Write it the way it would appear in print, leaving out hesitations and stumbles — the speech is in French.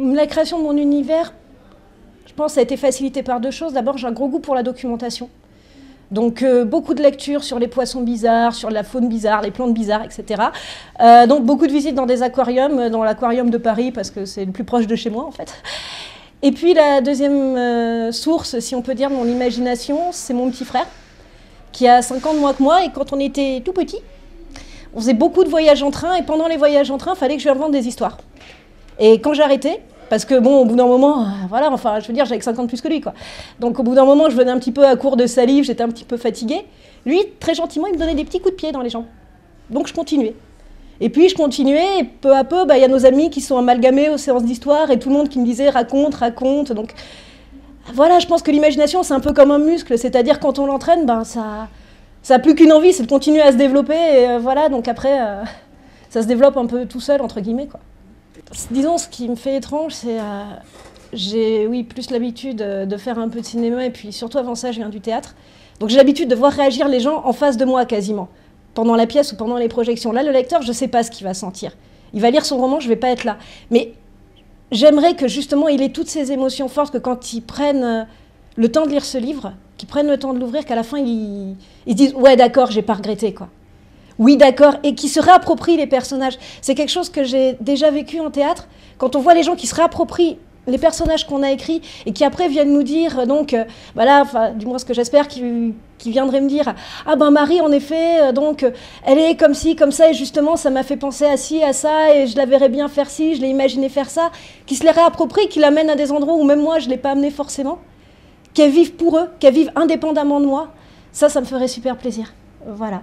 La création de mon univers, je pense, a été facilitée par deux choses. D'abord, j'ai un gros goût pour la documentation. Donc, beaucoup de lectures sur les poissons bizarres, sur la faune bizarre, les plantes bizarres, etc. Donc, beaucoup de visites dans des aquariums, dans l'aquarium de Paris, parce que c'est le plus proche de chez moi, en fait. Et puis, la deuxième source, si on peut dire, de mon imagination, c'est mon petit frère, qui a 5 ans de moins que moi. Et quand on était tout petit, on faisait beaucoup de voyages en train. Et pendant les voyages en train, il fallait que je lui invente des histoires. Et quand j'arrêtais, parce que bon, au bout d'un moment, voilà, enfin, je veux dire, j'avais 5 ans de plus que lui, quoi. Donc au bout d'un moment, je venais un petit peu à court de salive, j'étais un petit peu fatiguée. Lui, très gentiment, il me donnait des petits coups de pied dans les jambes. Donc je continuais. Et puis je continuais, et peu à peu, il y a nos amis qui sont amalgamés aux séances d'histoire, et tout le monde qui me disait raconte, raconte. Donc voilà, je pense que l'imagination, c'est un peu comme un muscle, c'est-à-dire quand on l'entraîne, ça n'a plus qu'une envie, c'est de continuer à se développer, et voilà, donc après, ça se développe un peu tout seul, entre guillemets, quoi. Disons, ce qui me fait étrange, c'est j'ai oui, plus l'habitude de faire un peu de cinéma, et puis surtout avant ça, je viens du théâtre. Donc j'ai l'habitude de voir réagir les gens en face de moi quasiment, pendant la pièce ou pendant les projections. Là, le lecteur, je ne sais pas ce qu'il va sentir. Il va lire son roman, je ne vais pas être là. Mais j'aimerais que justement, il ait toutes ces émotions fortes, que quand ils prennent le temps de lire ce livre, qu'ils prennent le temps de l'ouvrir, qu'à la fin, ils disent « Ouais, d'accord, j'ai pas regretté, quoi ». Oui, d'accord, et qui se réapproprient les personnages. C'est quelque chose que j'ai déjà vécu en théâtre, quand on voit les gens qui se réapproprient les personnages qu'on a écrits et qui après viennent nous dire, donc, voilà, du moins ce que j'espère, qui viendraient me dire « Ah ben Marie, en effet, donc, elle est comme ci, comme ça, et justement, ça m'a fait penser à ci, à ça, et je la verrais bien faire ci, je l'ai imaginé faire ça », qui se les réapproprient, qui l'amènent à des endroits où même moi, je ne l'ai pas amené forcément, qu'elles vivent pour eux, qu'elles vivent indépendamment de moi. Ça me ferait super plaisir. Voilà.